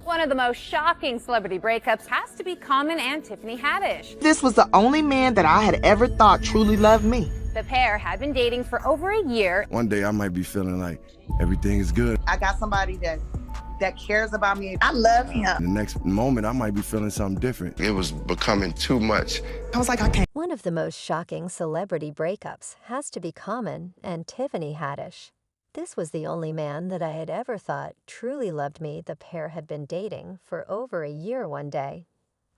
One of the most shocking celebrity breakups has to be Common and Tiffany Haddish. This was the only man that I had ever thought truly loved me. The pair had been dating for over a year. One day I might be feeling like everything is good. I got somebody that cares about me. I love him. The next moment I might be feeling something different. It was becoming too much. I was like, I can't. One of the most shocking celebrity breakups has to be Common and Tiffany Haddish. This was the only man that I had ever thought truly loved me. The pair had been dating for over a year one day.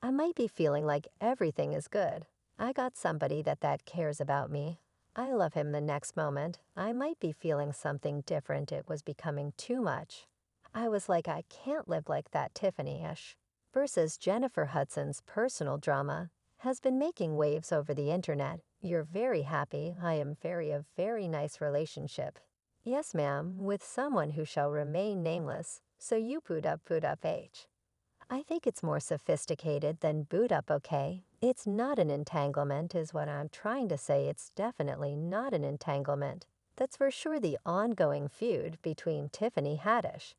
I might be feeling like everything is good. I got somebody that cares about me. I love him. The next moment, I might be feeling something different. It was becoming too much. I was like, I can't live like that, Tiffany-ish. Versus Jennifer Hudson's personal drama has been making waves over the internet. You're very happy. I am a very nice relationship. Yes, ma'am, with someone who shall remain nameless. So you boot up H. I think it's more sophisticated than boot up, okay? It's not an entanglement is what I'm trying to say. It's definitely not an entanglement. That's for sure the ongoing feud between Tiffany Haddish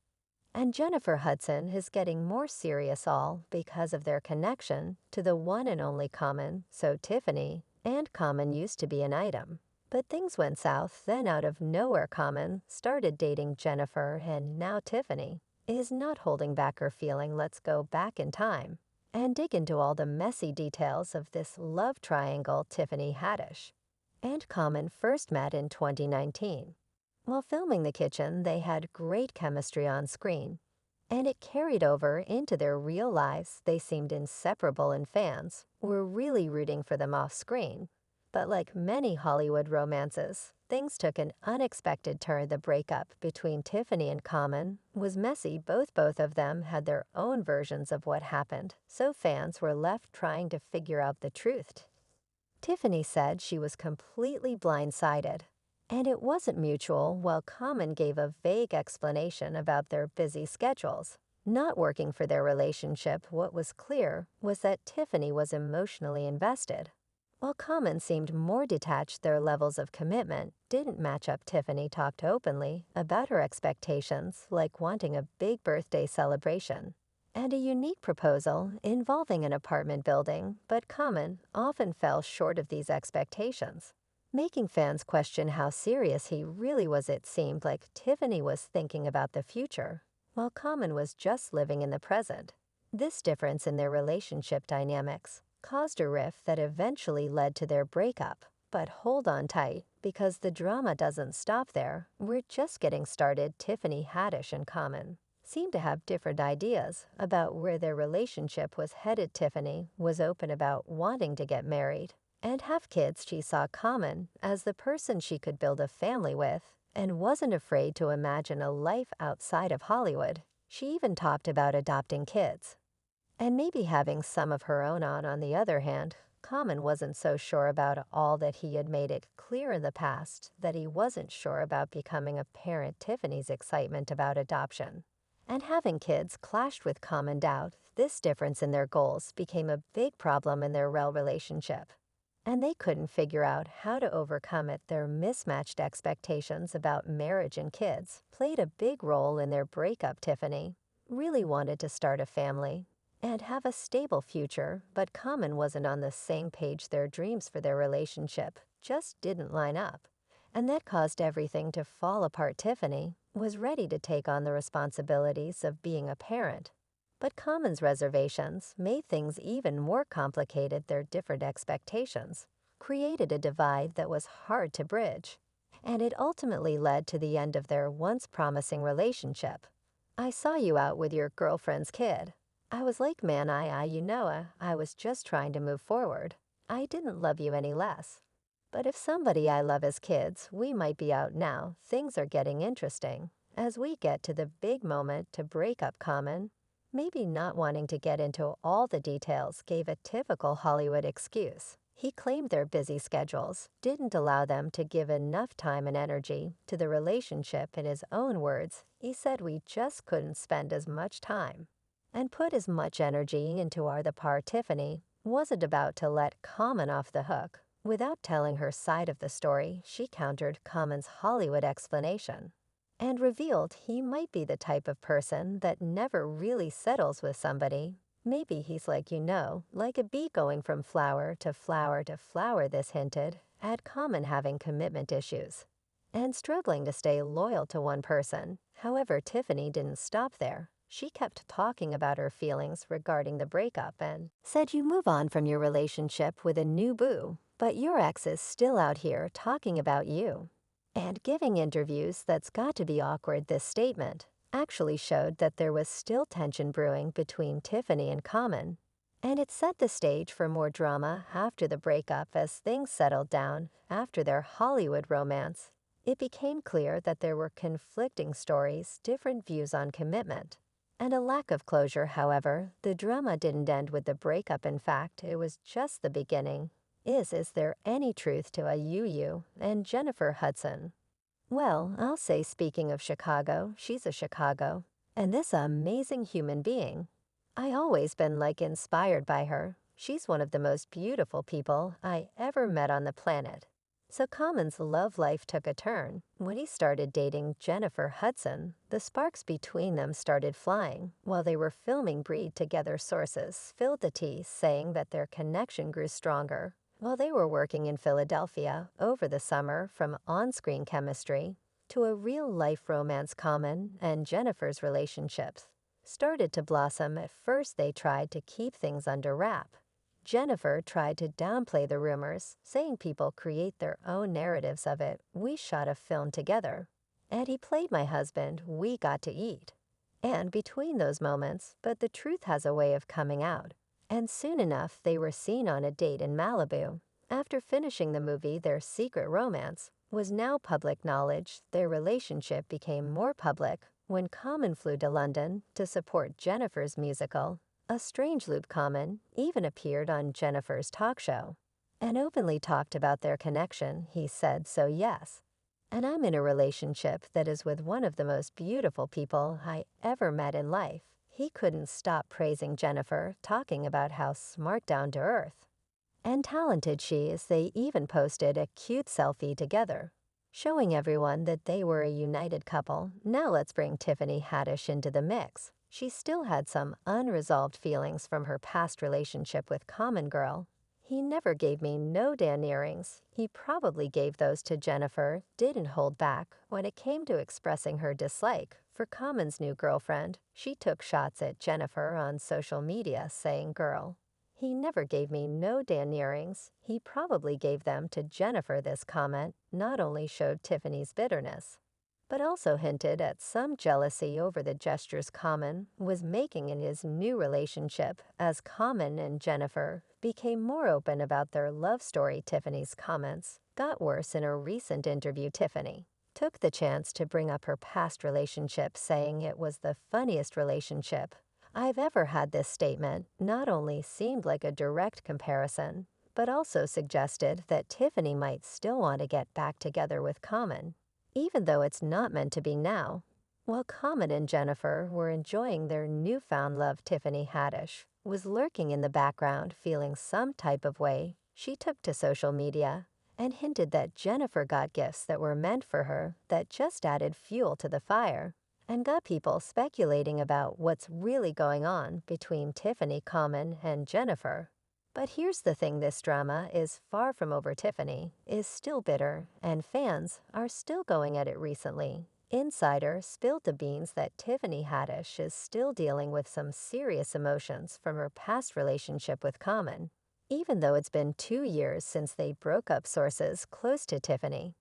and Jennifer Hudson is getting more serious, all because of their connection to the one and only Common. So Tiffany and Common used to be an item. But things went south, then out of nowhere Common started dating Jennifer, and now Tiffany is not holding back her feeling. Let's go back in time and dig into all the messy details of this love triangle. Tiffany Haddish and Common first met in 2019. While filming The Kitchen, they had great chemistry on screen, and it carried over into their real lives. They seemed inseparable, and fans were really rooting for them off screen. But like many Hollywood romances, things took an unexpected turn. The breakup between Tiffany and Common was messy. Both of them had their own versions of what happened, so fans were left trying to figure out the truth. Tiffany said she was completely blindsided, and it wasn't mutual, while Common gave a vague explanation about their busy schedules not working for their relationship. What was clear was that Tiffany was emotionally invested, while Common seemed more detached. Their levels of commitment didn't match up. Tiffany talked openly about her expectations, like wanting a big birthday celebration and a unique proposal involving an apartment building, but Common often fell short of these expectations, making fans question how serious he really was. It seemed like Tiffany was thinking about the future, while Common was just living in the present. This difference in their relationship dynamics caused a rift that eventually led to their breakup. But hold on tight, because the drama doesn't stop there. We're just getting started. Tiffany Haddish and Common seemed to have different ideas about where their relationship was headed. Tiffany was open about wanting to get married and have kids. She saw Common as the person she could build a family with and wasn't afraid to imagine a life outside of Hollywood. She even talked about adopting kids and maybe having some of her own. On the other hand, Common wasn't so sure about all that. He had made it clear in the past that he wasn't sure about becoming a parent. Tiffany's excitement about adoption and having kids clashed with Common doubt. This difference in their goals became a big problem in their relationship, and they couldn't figure out how to overcome it. Their mismatched expectations about marriage and kids played a big role in their breakup. Tiffany really wanted to start a family and have a stable future, but Common wasn't on the same page. Their dreams for their relationship just didn't line up, and that caused everything to fall apart. Tiffany was ready to take on the responsibilities of being a parent, but Common's reservations made things even more complicated. Their different expectations created a divide that was hard to bridge, and it ultimately led to the end of their once promising relationship. I saw you out with your girlfriend's kid. I was like, man, I was just trying to move forward. I didn't love you any less. But if somebody I love has kids, we might be out now. Things are getting interesting as we get to the big moment to break up. Common, maybe not wanting to get into all the details, gave a typical Hollywood excuse. He claimed their busy schedules didn't allow them to give enough time and energy to the relationship. In his own words, he said, we just couldn't spend as much time and put as much energy into the part. Tiffany wasn't about to let Common off the hook without telling her side of the story. She countered Common's Hollywood explanation and revealed he might be the type of person that never really settles with somebody. Maybe he's like like a bee going from flower to flower to flower, this hinted, at Common having commitment issues and struggling to stay loyal to one person. However, Tiffany didn't stop there. She kept talking about her feelings regarding the breakup and said you move on from your relationship with a new boo, but your ex is still out here talking about you. And giving interviews that's got to be awkward, this statement actually showed that there was still tension brewing between Tiffany and Common. And it set the stage for more drama after the breakup as things settled down after their Hollywood romance. It became clear that there were conflicting stories, different views on commitment, and a lack of closure. However, the drama didn't end with the breakup. In fact, it was just the beginning. Is there any truth to a Yu and Jennifer Hudson? Well, I'll say, speaking of Chicago, she's a Chicago, and this amazing human being. I always been inspired by her. She's one of the most beautiful people I ever met on the planet. So Common's love life took a turn. When he started dating Jennifer Hudson, the sparks between them started flying. While they were filming Breed together, sources spilled the tea, saying that their connection grew stronger while they were working in Philadelphia over the summer. From on-screen chemistry to a real-life romance, Common and Jennifer's relationships started to blossom. At first, they tried to keep things under wrap. Jennifer tried to downplay the rumors, saying people create their own narratives of it. We shot a film together, and he played my husband. We got to eat. And between those moments, but the truth has a way of coming out. And soon enough, they were seen on a date in Malibu. After finishing the movie, their secret romance was now public knowledge. Their relationship became more public when Common flew to London to support Jennifer's musical. A strange loop. Common even appeared on Jennifer's talk show and openly talked about their connection. He said, "So yes, and I'm in a relationship that is with one of the most beautiful people I ever met in life." He couldn't stop praising Jennifer, talking about how smart, down to earth, and talented she is. They even posted a cute selfie together, showing everyone that they were a united couple. Now let's bring Tiffany Haddish into the mix. She still had some unresolved feelings from her past relationship with Common. Girl, he never gave me no damn earrings. He probably gave those to Jennifer. Didn't hold back when it came to expressing her dislike for Common's new girlfriend. She took shots at Jennifer on social media, saying, "Girl, he never gave me no damn earrings. He probably gave them to Jennifer." This comment not only showed Tiffany's bitterness, but also hinted at some jealousy over the gestures Common was making in his new relationship. As Common and Jennifer became more open about their love story, Tiffany's comments got worse. In a recent interview, Tiffany took the chance to bring up her past relationship, saying it was the funniest relationship I've ever had. This statement not only seemed like a direct comparison, but also suggested that Tiffany might still want to get back together with Common, even though it's not meant to be now. While Common and Jennifer were enjoying their newfound love, Tiffany Haddish was lurking in the background, feeling some type of way. She took to social media and hinted that Jennifer got gifts that were meant for her that just added fuel to the fire, and got people speculating about what's really going on between Tiffany, Common, and Jennifer. But here's the thing, this drama is far from over. Tiffany is still bitter, and fans are still going at it. Recently, Insider spilled the beans that Tiffany Haddish is still dealing with some serious emotions from her past relationship with Common, even though it's been 2 years since they broke up. Sources close to Tiffany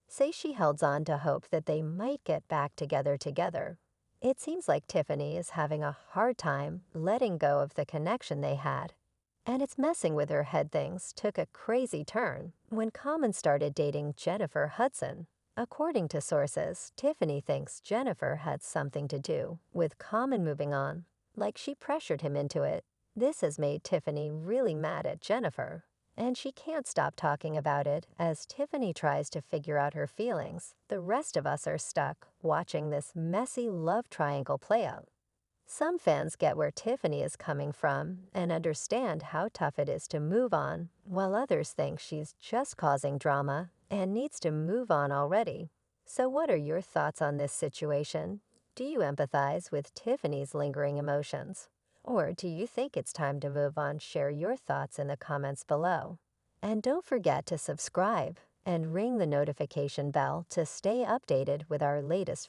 say she held on to hope that they might get back together. It seems like Tiffany is having a hard time letting go of the connection they had, and it's messing with her head. Things took a crazy turn when Common started dating Jennifer Hudson. According to sources, Tiffany thinks Jennifer had something to do with Common moving on, like she pressured him into it. This has made Tiffany really mad at Jennifer, and she can't stop talking about it as Tiffany tries to figure out her feelings. The rest of us are stuck watching this messy love triangle play out. Some fans get where Tiffany is coming from and understand how tough it is to move on, while others think she's just causing drama and needs to move on already. So what are your thoughts on this situation? Do you empathize with Tiffany's lingering emotions? Or do you think it's time to move on? Share your thoughts in the comments below. And don't forget to subscribe and ring the notification bell to stay updated with our latest videos.